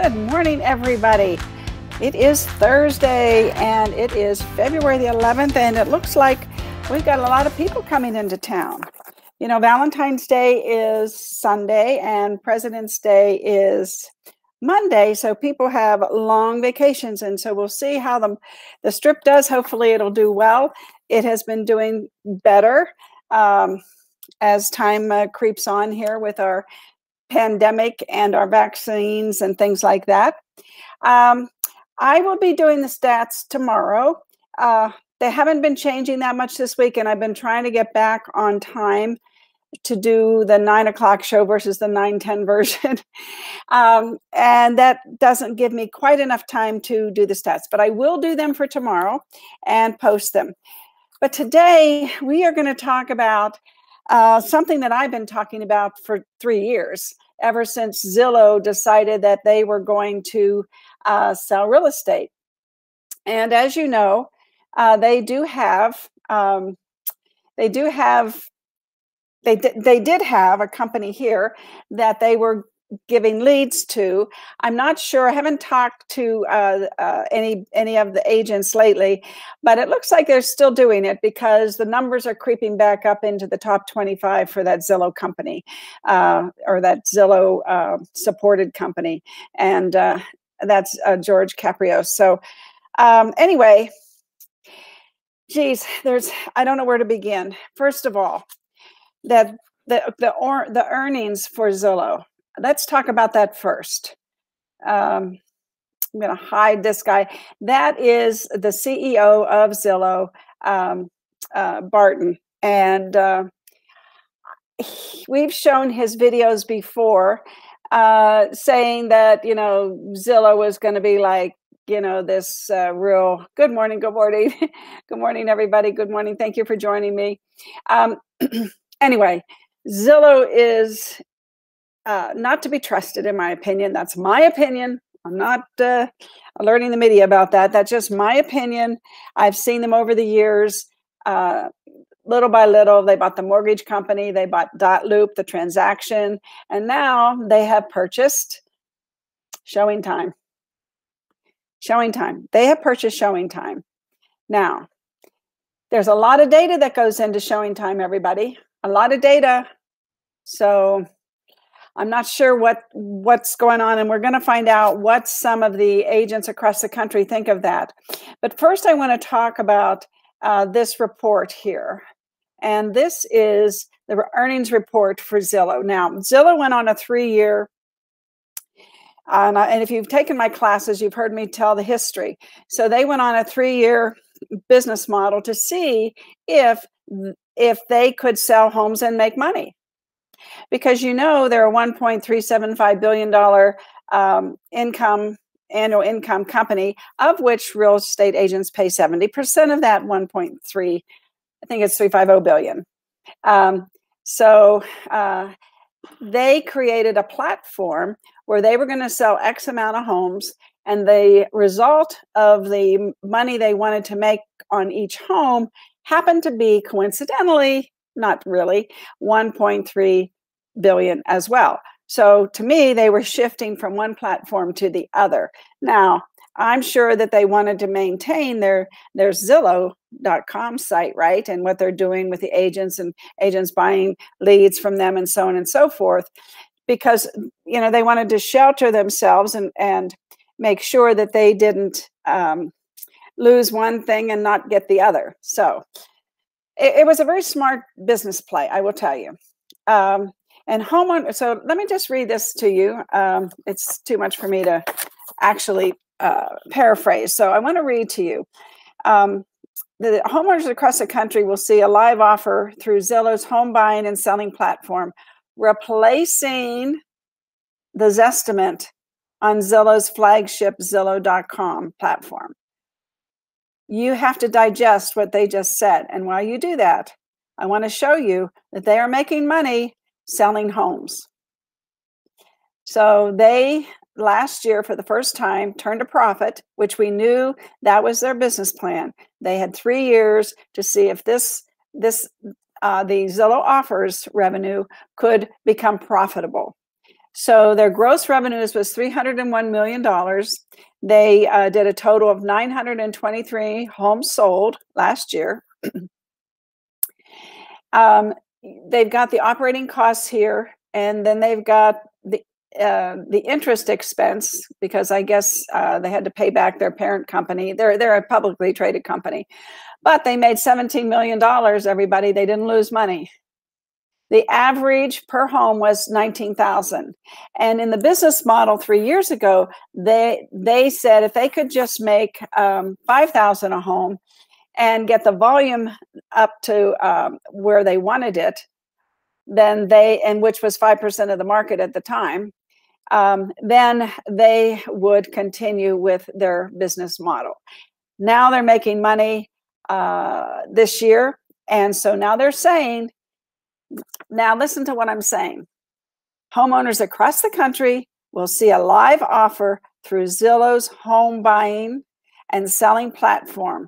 Good morning, everybody. It is Thursday, and it is February the 11th, and it looks like we've got a lot of people coming into town. You know, Valentine's Day is Sunday, and President's Day is Monday, so people have long vacations, and so we'll see how the Strip does. Hopefully, it'll do well. It has been doing better as time creeps on here with our pandemic and our vaccines and things like that. I will be doing the stats tomorrow. They haven't been changing that much this week, and I've been trying to get back on time to do the 9 o'clock show versus the 9:10 version. And that doesn't give me quite enough time to do the stats, but I will do them for tomorrow and post them. But today we are going to talk about something that I've been talking about for 3 years, ever since Zillow decided that they were going to sell real estate. And as you know, they did have a company here that they were giving leads to. I'm not sure. I haven't talked to any of the agents lately, but it looks like they're still doing it because the numbers are creeping back up into the top 25 for that Zillow company, or that Zillow supported company, and that's George Caprios. So anyway, geez, I don't know where to begin. First of all, that the earnings for Zillow. Let's talk about that first. I'm going to hide this guy. That is the CEO of Zillow, Barton. And we've shown his videos before saying that, you know, Zillow was going to be like, you know, this real good morning, good morning. Good morning, everybody. Good morning. Thank you for joining me. Anyway, Zillow is not to be trusted, in my opinion. That's my opinion. I'm not alerting the media about that. That's just my opinion. I've seen them over the years, little by little. They bought the mortgage company. They bought .loop, the transaction. And now they have purchased ShowTime. ShowTime. They have purchased ShowTime. Now, there's a lot of data that goes into ShowTime, everybody. A lot of data. So I'm not sure what's going on, and we're going to find out what some of the agents across the country think of that. But first, I want to talk about this report here. And this is the earnings report for Zillow. Now, Zillow went on a 3-year, and if you've taken my classes, you've heard me tell the history. So they went on a 3-year business model to see if they could sell homes and make money. Because, you know, they're a $1.375 billion annual income company, of which real estate agents pay 70% of that 1.3, I think it's 350 billion. So they created a platform where they were going to sell X amount of homes, and the result of the money they wanted to make on each home happened to be, coincidentally, not really, 1.3 billion as well. So to me, they were shifting from one platform to the other. Now, I'm sure that they wanted to maintain their Zillow.com site, right? And what they're doing with the agents, and agents buying leads from them, and so on and so forth, because, you know, they wanted to shelter themselves and make sure that they didn't lose one thing and not get the other. So it was a very smart business play, I will tell you. And homeowner, so let me just read this to you. It's too much for me to actually paraphrase. So I want to read to you. The homeowners across the country will see a live offer through Zillow's home buying and selling platform, replacing the Zestimate on Zillow's flagship Zillow.com platform. You have to digest what they just said. And while you do that, I want to show you that they are making money selling homes. So they, last year, for the first time, turned a profit, which we knew that was their business plan. They had 3 years to see if the Zillow offers revenue could become profitable. So their gross revenues was $301 million. They did a total of 923 homes sold last year. They've got the operating costs here, and then they've got the interest expense, because I guess they had to pay back their parent company. They're a publicly traded company, but they made $17 million, everybody. They didn't lose money. The average per home was $19,000. And in the business model 3 years ago, they said if they could just make $5,000 a home and get the volume up to where they wanted it, then and which was 5% of the market at the time, then they would continue with their business model. Now they're making money this year. And so now they're saying, now listen to what I'm saying. Homeowners across the country will see a live offer through Zillow's home buying and selling platform,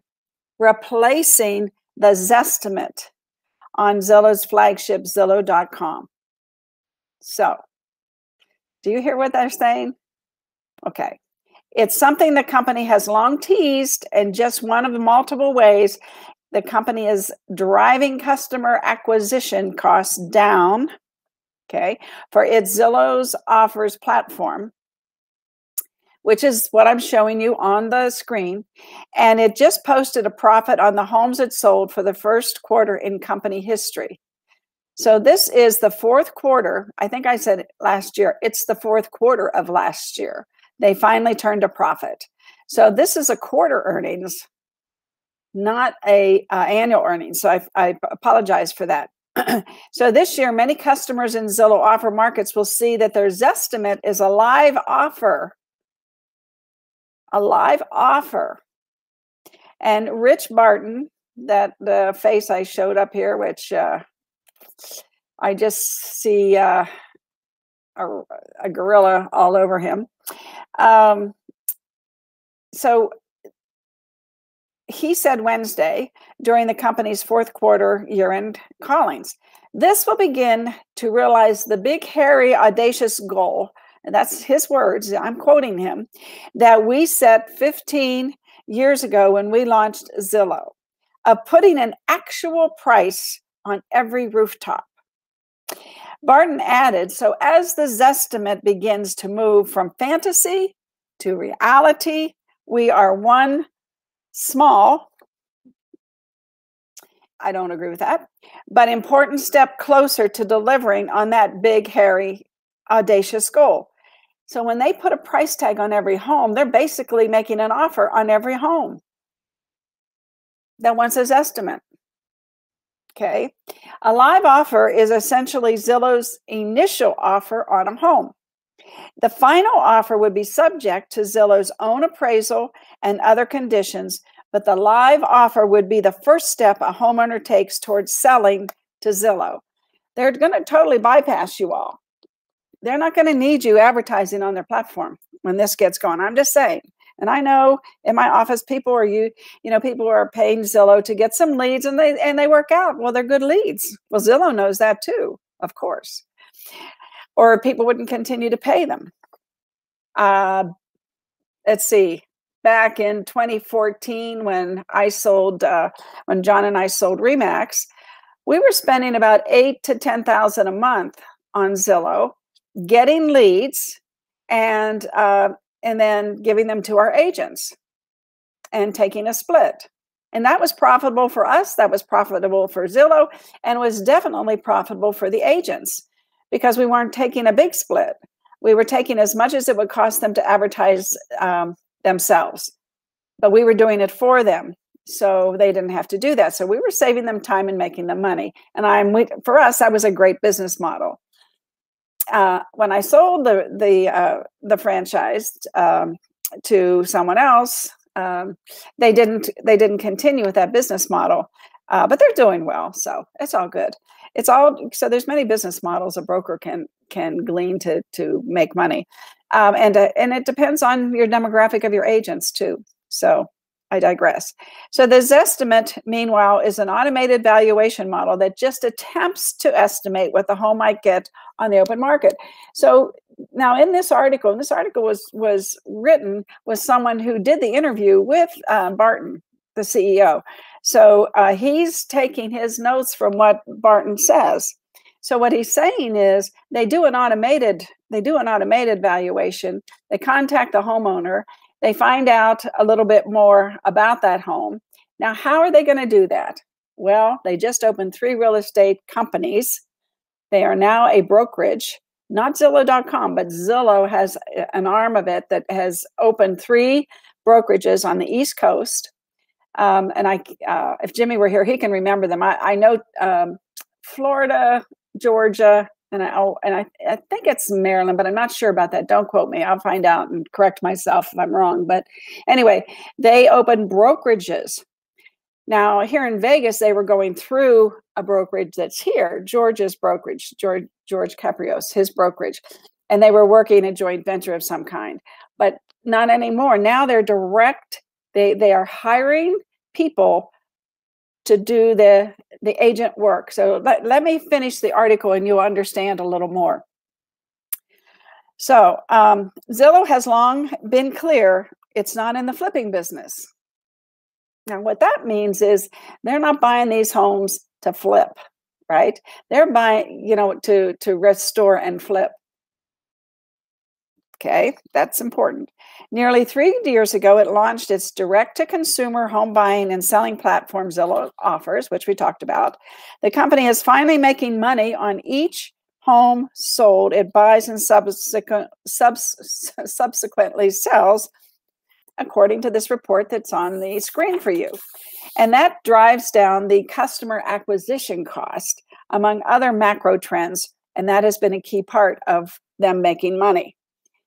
replacing the Zestimate on Zillow's flagship, Zillow.com. So, do you hear what they're saying? Okay. It's something the company has long teased, and just one of the multiple ways the company is driving customer acquisition costs down, okay, for its Zillow's offers platform, which is what I'm showing you on the screen. And it just posted a profit on the homes it sold for the first quarter in company history. So this is the fourth quarter. I think I said last year. It's the fourth quarter of last year. They finally turned a profit. So this is a quarter earnings, not a annual earnings. So I apologize for that. So this year, many customers in Zillow offer markets will see that their Zestimate is a live offer. A live offer. And Rich Barton, that the face I showed up here, which I just see a gorilla all over him. So he said Wednesday during the company's fourth quarter year-end callings, this will begin to realize the big, hairy, audacious goal, and that's his words, I'm quoting him, that we set 15 years ago when we launched Zillow, of putting an actual price on every rooftop. Barton added, so as the Zestimate begins to move from fantasy to reality, we are one small, I don't agree with that, but important step closer to delivering on that big, hairy, audacious goal. So when they put a price tag on every home, they're basically making an offer on every home that wants a Zestimate. Okay. A live offer is essentially Zillow's initial offer on a home. The final offer would be subject to Zillow's own appraisal and other conditions, but the live offer would be the first step a homeowner takes towards selling to Zillow. They're going to totally bypass you all. They're not going to need you advertising on their platform when this gets going. I'm just saying. And I know in my office, people are paying Zillow to get some leads, and they work out. Well, they're good leads. Well, Zillow knows that too, of course. Or people wouldn't continue to pay them. Let's see. Back in 2014, when John and I sold Remax, we were spending about $8,000 to $10,000 a month on Zillow, getting leads, and then giving them to our agents and taking a split. And that was profitable for us. That was profitable for Zillow, and was definitely profitable for the agents, because we weren't taking a big split. We were taking as much as it would cost them to advertise themselves, but we were doing it for them, so they didn't have to do that. So we were saving them time and making them money. And for us, that was a great business model. When I sold the franchise to someone else, they didn't continue with that business model, but they're doing well, so it's all good. So there's many business models a broker can glean to make money, and it depends on your demographic of your agents too. So I digress. So the Zestimate, meanwhile, is an automated valuation model that just attempts to estimate what the home might get on the open market. So now in this article, and this article was written with someone who did the interview with Barton, the CEO. So he's taking his notes from what Barton says. So what he's saying is they do an automated valuation. They contact the homeowner. They find out a little bit more about that home. Now, how are they going to do that? Well, they just opened 3 real estate companies. They are now a brokerage, not Zillow.com, but Zillow has an arm of it that has opened 3 brokerages on the East Coast. And if Jimmy were here, he can remember them. I know Florida, Georgia, and I think it's Maryland, but I'm not sure about that. Don't quote me. I'll find out and correct myself if I'm wrong. But anyway, they opened brokerages. Now, here in Vegas, they were going through a brokerage that's here, George's brokerage, George Caprios, his brokerage. And they were working a joint venture of some kind, but not anymore. Now they're direct. They are hiring people to do the agent work. So let me finish the article and you'll understand a little more. So Zillow has long been clear it's not in the flipping business. Now, what that means is they're not buying these homes to flip, right? They're buying, to restore and flip. Okay, that's important. Nearly 3 years ago, it launched its direct-to-consumer home buying and selling platform, Zillow Offers, which we talked about. The company is finally making money on each home sold it buys and subsequently sells, according to this report that's on the screen for you. And that drives down the customer acquisition cost, among other macro trends, and that has been a key part of them making money.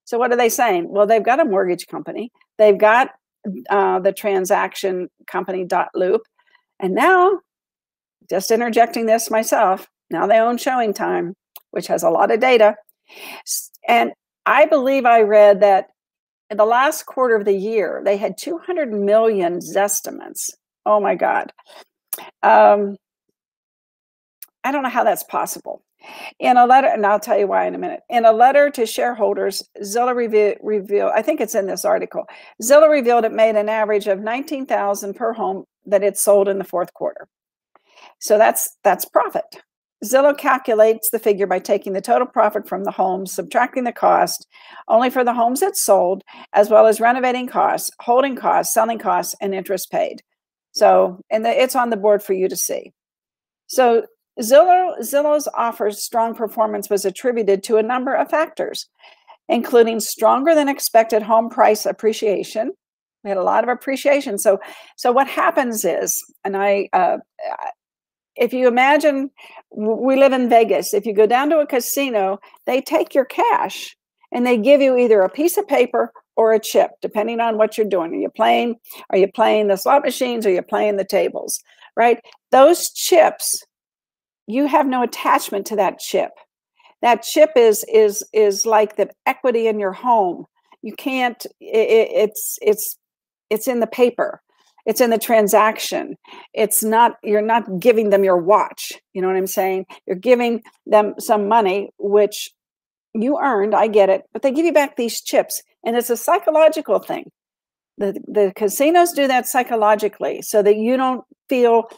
So what are they saying? Well, they've got a mortgage company. They've got the transaction company .loop. And now, just interjecting this myself, now they own ShowTime, which has a lot of data. And I believe I read that in the last quarter of the year, they had 200 million Zestimates. Oh my God. I don't know how that's possible. In a letter, and I'll tell you why in a minute. In a letter to shareholders, Zillow revealed, I think it's in this article, Zillow revealed it made an average of $19,000 per home that it sold in the 4th quarter. So that's profit. Zillow calculates the figure by taking the total profit from the homes, subtracting the cost only for the homes it sold, as well as renovating costs, holding costs, selling costs, and interest paid. So, and it's on the board for you to see. So Zillow's Offers' strong performance was attributed to a number of factors, including stronger than expected home price appreciation. We had a lot of appreciation. So what happens is, and if you imagine, we live in Vegas. If you go down to a casino, they take your cash and they give you either a piece of paper or a chip, depending on what you're doing. Are you playing the slot machines or are you playing the tables, right? Those chips, you have no attachment to that chip. That chip is like the equity in your home. You can't, it's in the paper. It's in the transaction. You're not giving them your watch. You know what I'm saying? You're giving them some money, which you earned, I get it, but they give you back these chips. And it's a psychological thing. The casinos do that psychologically so that you don't feel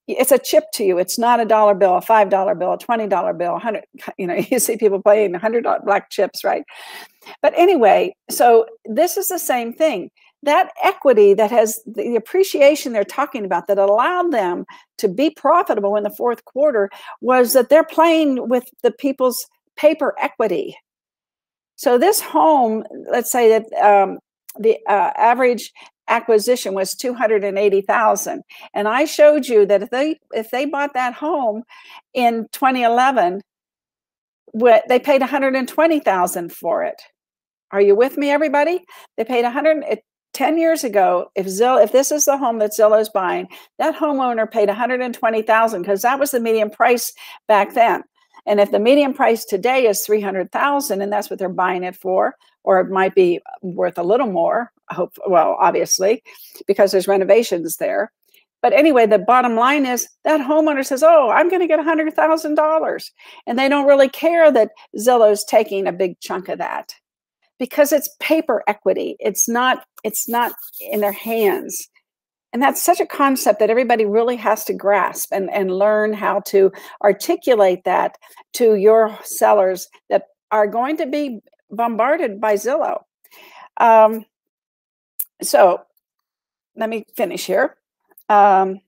it's a chip to you. It's not a dollar bill, a $5 bill, a $20 bill, 100, you see people playing $100 black chips, right? But anyway, so this is the same thing. That equity that has the appreciation they're talking about that allowed them to be profitable in the 4th quarter was that they're playing with the people's paper equity. So this home, let's say that the average acquisition was $280,000, and I showed you that if they bought that home in 2011, they paid $120,000 for it. Are you with me, everybody? They paid 10 years ago. If this is the home that Zillow's buying, that homeowner paid $120,000 because that was the median price back then. And if the median price today is $300,000 and that's what they're buying it for, or it might be worth a little more, well, obviously, because there's renovations there. But anyway, the bottom line is that homeowner says, oh, I'm going to get $100,000. And they don't really care that Zillow's taking a big chunk of that because it's paper equity. It's not in their hands. And that's such a concept that everybody really has to grasp and learn how to articulate that to your sellers that are going to be bombarded by Zillow. So let me finish here. So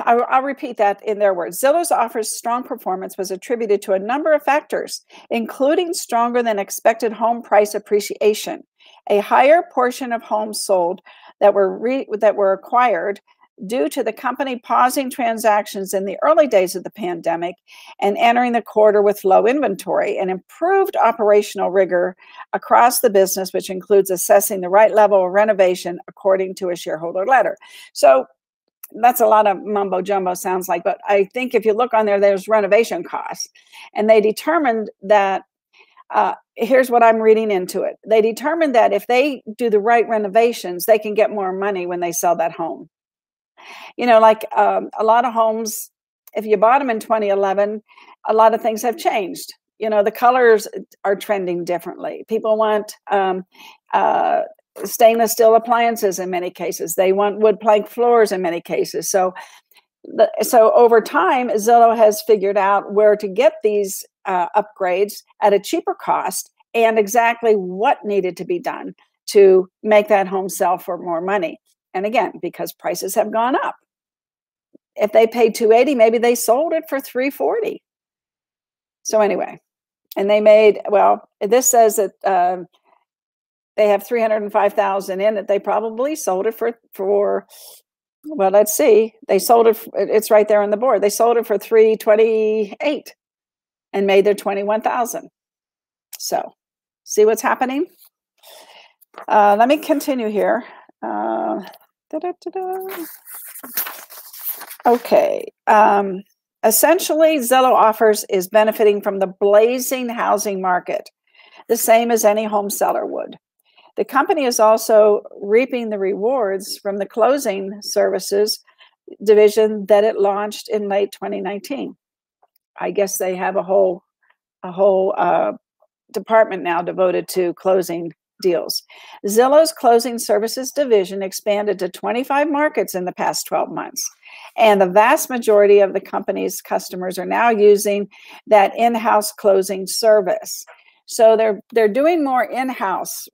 I'll repeat that in their words. Zillow's offer's strong performance was attributed to a number of factors, including stronger than expected home price appreciation, a higher portion of homes sold that were acquired due to the company pausing transactions in the early days of the pandemic and entering the quarter with low inventory, and improved operational rigor across the business, which includes assessing the right level of renovation according to a shareholder letter. So that's a lot of mumbo jumbo, sounds like, but I think if you look on there, there's renovation costs. And they determined that, here's what I'm reading into it. They determined that if they do the right renovations, they can get more money when they sell that home. You know, like a lot of homes, if you bought them in 2011, a lot of things have changed. You know, the colors are trending differently. People want stainless steel appliances in many cases. They want wood plank floors in many cases. So over time, Zillow has figured out where to get these upgrades at a cheaper cost and exactly what needed to be done to make that home sell for more money. And again, because prices have gone up. If they paid $280, maybe they sold it for $340. So anyway, and they made, well, this says that they have 305,000 in it. They probably sold it for well, let's see. They sold it, it's right there on the board. They sold it for $328 and made their 21,000. So see what's happening? Let me continue here. Okay. Essentially, Zillow Offers is benefiting from the blazing housing market, the same as any home seller would. The company is also reaping the rewards from the closing services division that it launched in late 2019. I guess they have a whole department now devoted to closing deals. Zillow's closing services division expanded to 25 markets in the past 12 months. And the vast majority of the company's customers are now using that in-house closing service. So they're doing more in-house.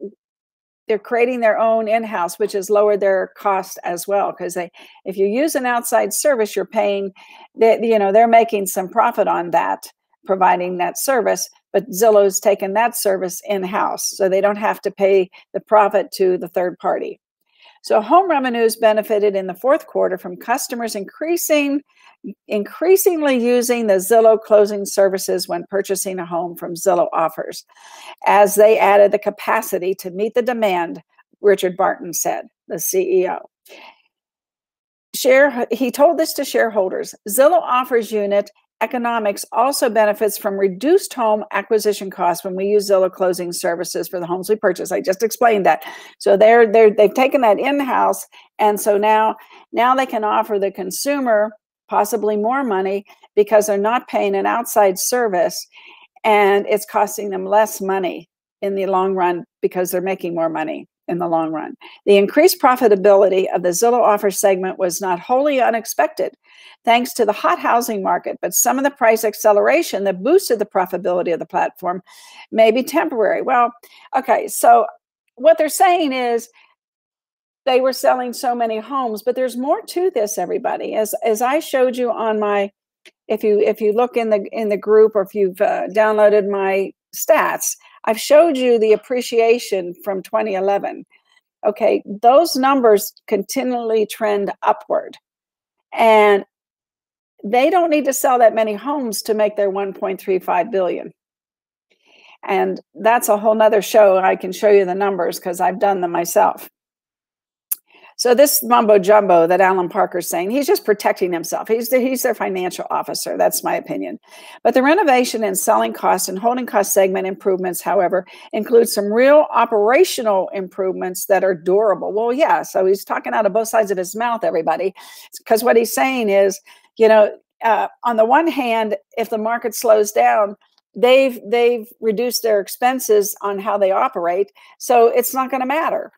They're creating their own in-house, which has lowered their cost as well. Because if you use an outside service, you're paying, they're making some profit on that, providing that service. But Zillow's taken that service in-house, so they don't have to pay the profit to the third party. So home revenues benefited in the fourth quarter from customers increasingly using the Zillow closing services when purchasing a home from Zillow Offers, as they added the capacity to meet the demand, Richard Barton said, the CEO. He told this to shareholders. Zillow Offers unit economics also benefits from reduced home acquisition costs when we use Zillow closing services for the homes we purchase. I just explained that. So they've taken that in-house, and so now they can offer the consumer possibly more money because they're not paying an outside service, and it's costing them less money in the long run because they're making more money in the long run. The increased profitability of the Zillow Offers segment was not wholly unexpected, thanks to the hot housing market, but some of the price acceleration that boosted the profitability of the platform may be temporary. Well, okay, so what they're saying is they were selling so many homes, but there's more to this, everybody. As I showed you on my, if you look in the group, or if you've downloaded my stats, I've showed you the appreciation from 2011. Okay, those numbers continually trend upward, and they don't need to sell that many homes to make their 1.35 billion. And that's a whole nother show. I can show you the numbers because I've done them myself. So this mumbo jumbo that Alan Parker's saying, he's just protecting himself. He's their financial officer. That's my opinion. But the renovation and selling cost and holding cost segment improvements, however, include some real operational improvements that are durable. Well, yeah. So he's talking out of both sides of his mouth, everybody, because what he's saying is, you know, on the one hand, if the market slows down, they've reduced their expenses on how they operate, so it's not going to matter.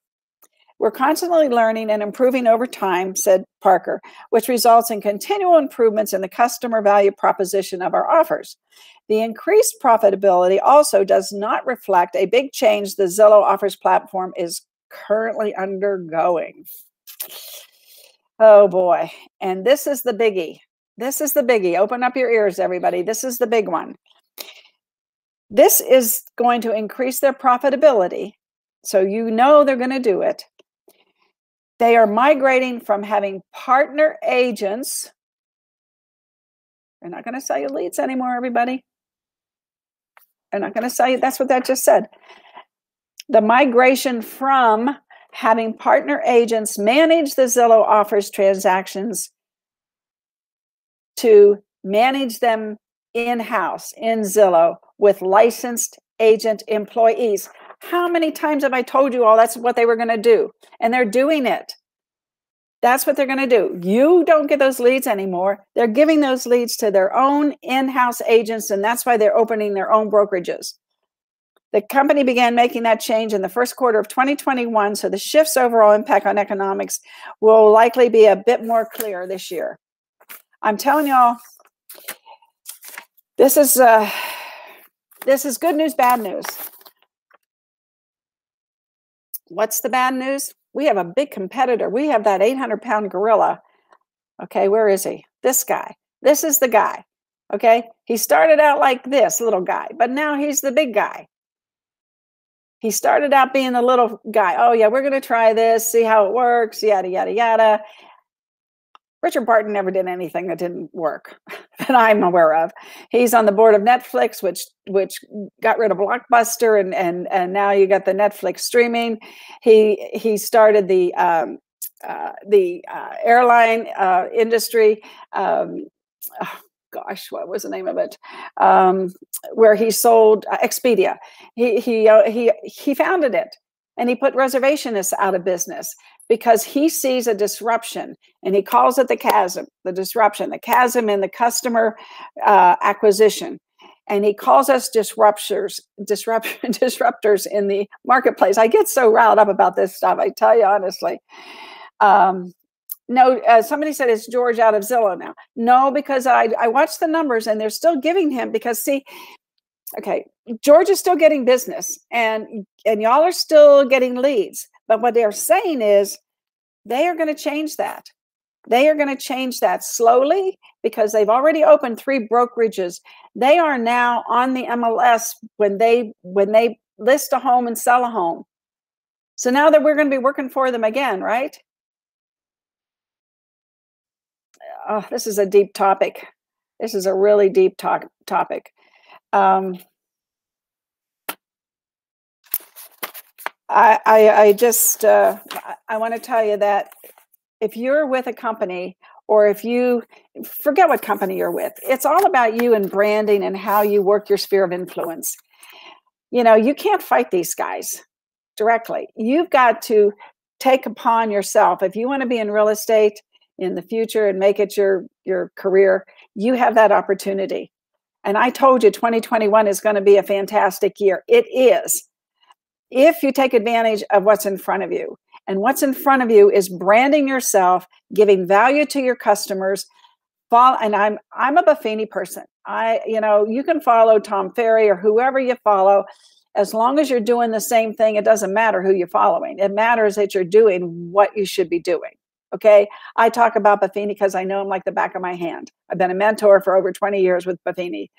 We're constantly learning and improving over time, said Parker, which results in continual improvements in the customer value proposition of our offers. The increased profitability also does not reflect a big change the Zillow offers platform is currently undergoing. Oh boy. And this is the biggie. This is the biggie. Open up your ears, everybody. This is the big one. This is going to increase their profitability. So you know they're going to do it. They are migrating from having partner agents. They're not going to sell you leads anymore, everybody. They're not going to sell you. That's what that just said. The migration from having partner agents manage the Zillow offers transactions to manage them in-house in Zillow with licensed agent employees. How many times have I told you all that's what they were going to do? And they're doing it. That's what they're going to do. You don't get those leads anymore. They're giving those leads to their own in-house agents, and that's why they're opening their own brokerages. The company began making that change in the first quarter of 2021, so the shift's overall impact on economics will likely be a bit more clear this year. I'm telling y'all, this is good news, bad news. What's the bad news? We have a big competitor. We have that 800-pound gorilla. Okay, where is he? This guy. This is the guy. Okay, he started out like this little guy, but now he's the big guy. He started out being the little guy. Oh yeah, we're going to try this, see how it works, yada, yada, yada. Richard Barton never did anything that didn't work that I'm aware of. He's on the board of Netflix, which got rid of Blockbuster, and now you got the Netflix streaming. He started the airline industry. Oh gosh, what was the name of it? Where he sold Expedia. He founded it, and he put reservationists out of business because he sees a disruption, and he calls it the chasm, the disruption, the chasm in the customer acquisition. And he calls us disruptors in the marketplace. I get so riled up about this stuff, I tell you honestly. No, somebody said it's George out of Zillow now. No, because I watched the numbers and they're still giving him, because see, okay, George is still getting business and y'all are still getting leads. But what they're saying is they are going to change that. They are going to change that slowly because they've already opened 3 brokerages. They are now on the MLS when they list a home and sell a home. So now that we're going to be working for them again, right? Oh, this is a deep topic. This is a really deep topic. I want to tell you that if you're with a company, or if you forget what company you're with, it's all about you and branding and how you work your sphere of influence. You know, you can't fight these guys directly. You've got to take upon yourself. If you want to be in real estate in the future and make it your career, you have that opportunity. And I told you 2021 is going to be a fantastic year. It is, if you take advantage of what's in front of you. And what's in front of you is branding yourself, giving value to your customers. And I'm a Buffini person. You can follow Tom Ferry or whoever you follow. As long as you're doing the same thing, it doesn't matter who you're following. It matters that you're doing what you should be doing. Okay. I talk about Buffini because I know him like the back of my hand. I've been a mentor for over 20 years with Buffini.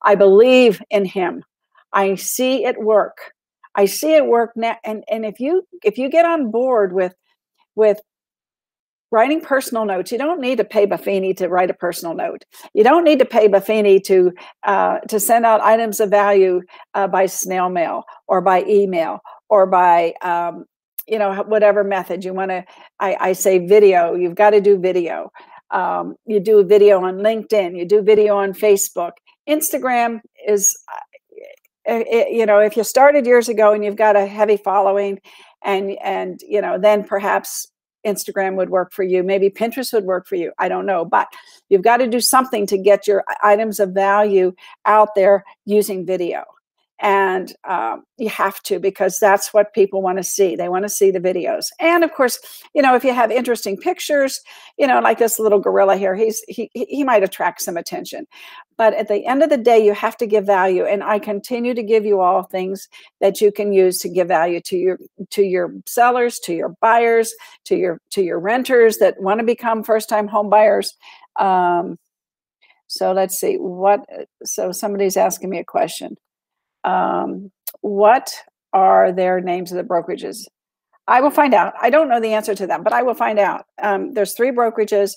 I believe in him. I see it work. I see it work now. And if you get on board with writing personal notes, you don't need to pay Buffini to write a personal note. You don't need to pay Buffini to send out items of value by snail mail or by email or by you know, whatever method you want to, I say video, you've got to do video. You do a video on LinkedIn, you do video on Facebook. Instagram is, you know, if you started years ago and you've got a heavy following, and you know, then perhaps Instagram would work for you. Maybe Pinterest would work for you. I don't know, but you've got to do something to get your items of value out there using video. And you have to, because that's what people want to see. They want to see the videos. And of course, you know, if you have interesting pictures, you know, like this little gorilla here, he might attract some attention. But at the end of the day, you have to give value. And I continue to give you all things that you can use to give value to your sellers, to your buyers, to your renters that want to become first-time home buyers. So let's see so somebody's asking me a question. What are their names of the brokerages? I will find out. I don't know the answer to that, but I will find out. There's 3 brokerages,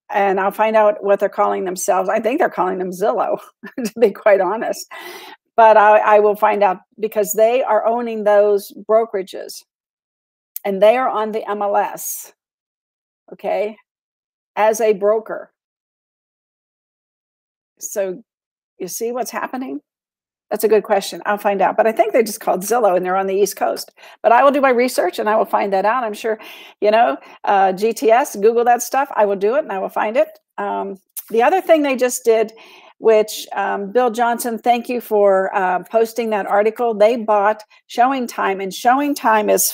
and I'll find out what they're calling themselves. I think they're calling them Zillow, to be quite honest. But I will find out, because they are owning those brokerages, and they are on the MLS, okay, as a broker. So you see what's happening? That's a good question. I'll find out. But I think they're just called Zillow, and they're on the East Coast. But I will do my research, and I will find that out. I'm sure, you know, GTS, Google that stuff. I will do it, and I will find it. The other thing they just did, which Bill Johnson, thank you for posting that article. They bought ShowTime, and ShowTime is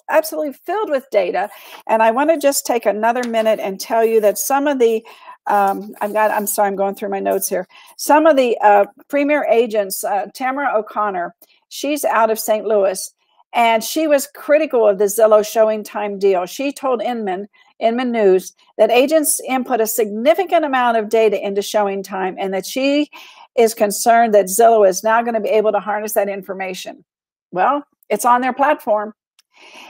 absolutely filled with data. And I want to just take another minute and tell you that some of the I'm sorry, I'm going through my notes here. Some of the premier agents, Tamara O'Connor, she's out of St. Louis, and she was critical of the Zillow ShowTime deal. She told Inman News that agents input a significant amount of data into ShowTime, and that she is concerned that Zillow is now going to be able to harness that information. Well, it's on their platform.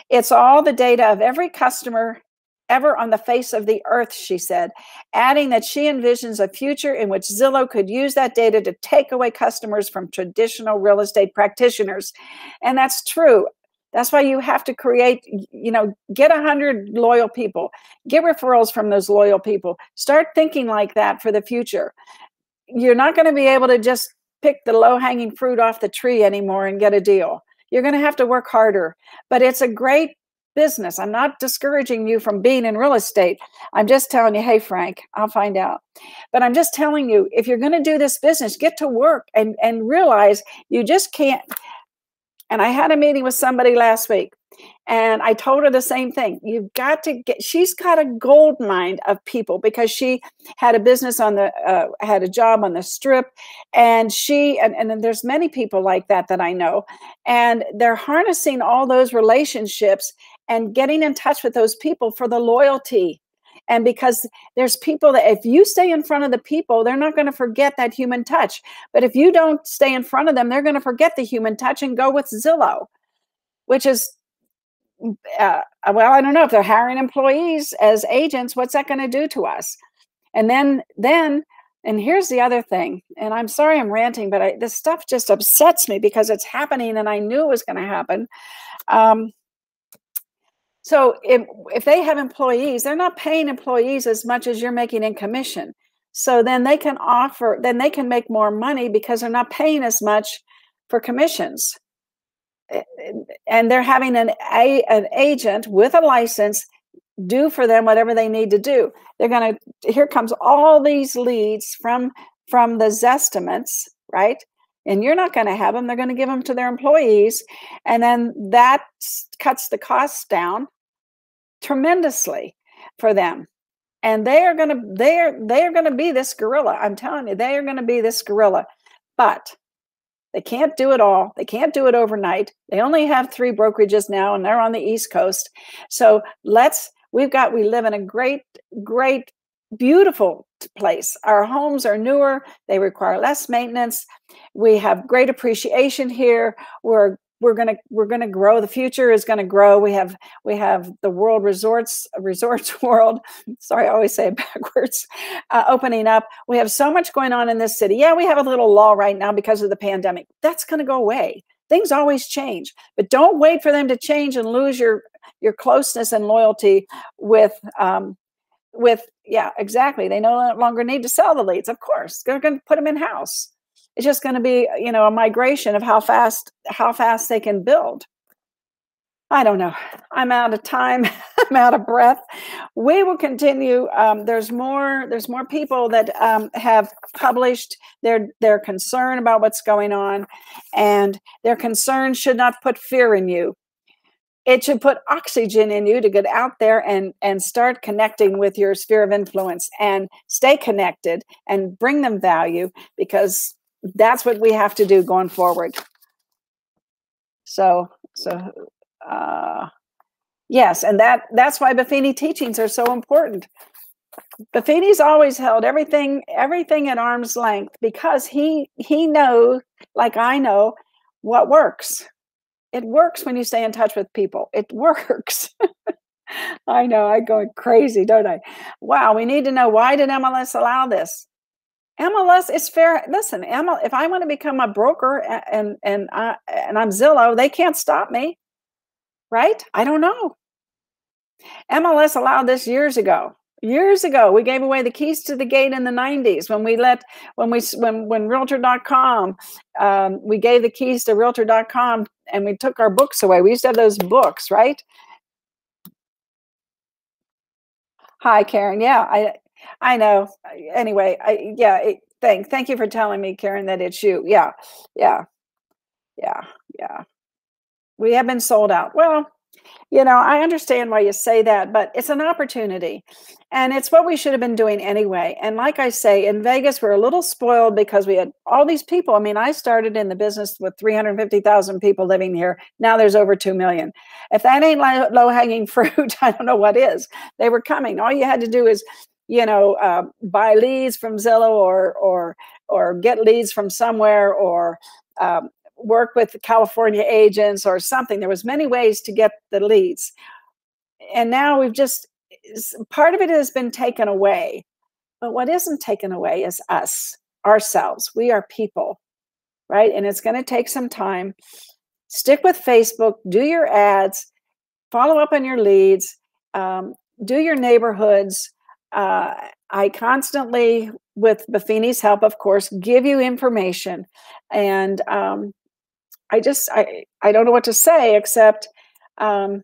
It's all the data of every customer ever on the face of the earth, she said, adding that she envisions a future in which Zillow could use that data to take away customers from traditional real estate practitioners. And that's true. That's why you have to create, you know, get 100 loyal people, get referrals from those loyal people, start thinking like that for the future. You're not going to be able to just pick the low-hanging fruit off the tree anymore and get a deal. You're going to have to work harder, but it's a great business. I'm not discouraging you from being in real estate. I'm just telling you, hey, Frank, I'll find out. But I'm just telling you, if you're going to do this business, get to work and realize you just can't. And I had a meeting with somebody last week, and I told her the same thing. You've got to get, she's got a gold mine of people, because she had a business on the, had a job on the Strip, and and there's many people like that I know, and they're harnessing all those relationships and getting in touch with those people for the loyalty. And because there's people that if you stay in front of the people, they're not going to forget that human touch. But if you don't stay in front of them, they're going to forget the human touch and go with Zillow, which is, well, I don't know, if they're hiring employees as agents, what's that going to do to us? And then, and here's the other thing, and I'm sorry I'm ranting, but this stuff just upsets me because it's happening, and I knew it was going to happen. So if they have employees, they're not paying employees as much as you're making in commission. So then they can make more money because they're not paying as much for commissions. And they're having an agent with a license do for them whatever they need to do. Here comes all these leads from the Zestimates, right? And you're not going to have them. They're going to give them to their employees. And then that cuts the costs down tremendously for them. And they are going to be this gorilla. I'm telling you, they are going to be this gorilla. But they can't do it all. They can't do it overnight. They only have 3 brokerages now, and they're on the East Coast. So we live in a great, great, beautiful place. Our homes are newer. They require less maintenance. We have great appreciation here. We're gonna grow. The future is gonna grow. We have the world resorts world. Sorry, I always say it backwards. Opening up. We have so much going on in this city. Yeah, we have a little lull right now because of the pandemic. That's gonna go away. Things always change, but don't wait for them to change and lose your closeness and loyalty with, yeah, exactly. They no longer need to sell the leads. Of course, they're going to put them in house. It's just going to be, a migration of how fast they can build. I don't know. I'm out of time. I'm out of breath. We will continue. There's more people that have published their concern about what's going on, and their concern should not put fear in you. It should put oxygen in you to get out there and start connecting with your sphere of influence and stay connected and bring them value, because that's what we have to do going forward. Yes, and that's why Buffini teachings are so important. Buffini's always held everything at arm's length, because he knows, like I know, what works. It works when you stay in touch with people. It works. I know, I go crazy, don't I? Wow, we need to know, why did MLS allow this? MLS is fair. Listen, if I want to become a broker and I'm Zillow, they can't stop me, right? I don't know. MLS allowed this years ago. Years ago, we gave away the keys to the gate in the 90s when Realtor.com, we gave the keys to Realtor.com, and we took our books away. We used to have those books, right? Hi, Karen. Yeah, I know. Anyway, thank you for telling me, Karen, that it's you. Yeah. We have been sold out. Well, I understand why you say that, but it's an opportunity, and it's what we should have been doing anyway. And like I say, in Vegas, we're a little spoiled because we had all these people. I mean, I started in the business with 350,000 people living here. Now there's over 2 million. If that ain't low-hanging fruit, I don't know what is. They were coming. All you had to do is, buy leads from Zillow or get leads from somewhere, or work with California agents or something. There was many ways to get the leads. And now part of it has been taken away. But what isn't taken away is ourselves. We are people, right? And it's going to take some time. Stick with Facebook, do your ads, follow up on your leads, do your neighborhoods. I constantly, with Buffini's help, of course, give you information. And I don't know what to say, except we're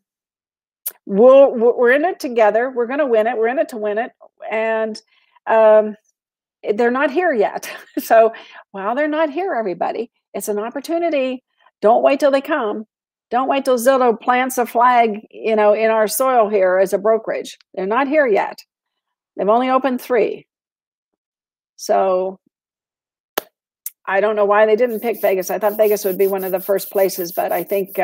in it together. We're going to win it. We're in it to win it. And they're not here yet. So while they're not here, everybody, it's an opportunity. Don't wait till they come. Don't wait till Zillow plants a flag, in our soil here as a brokerage. They're not here yet. They've only opened 3. So I don't know why they didn't pick Vegas. I thought Vegas would be one of the first places, but I think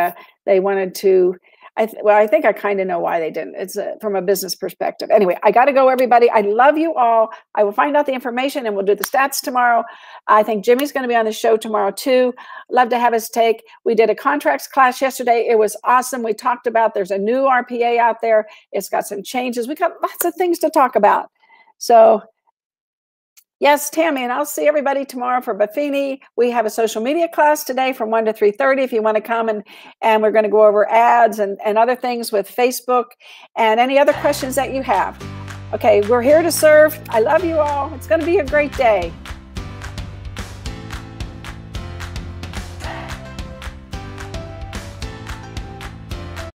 they wanted to. I think I kind of know why they didn't. It's from a business perspective. Anyway, I got to go, everybody. I love you all. I will find out the information and we'll do the stats tomorrow. I think Jimmy's going to be on the show tomorrow too. Love to have his take. We did a contracts class yesterday. It was awesome. We talked about, there's a new RPA out there. It's got some changes. We got lots of things to talk about. So yes, Tammy, and I'll see everybody tomorrow for Buffini. We have a social media class today from 1 to 3:30 if you want to come, and we're going to go over ads and other things with Facebook and any other questions that you have. Okay, we're here to serve. I love you all. It's going to be a great day.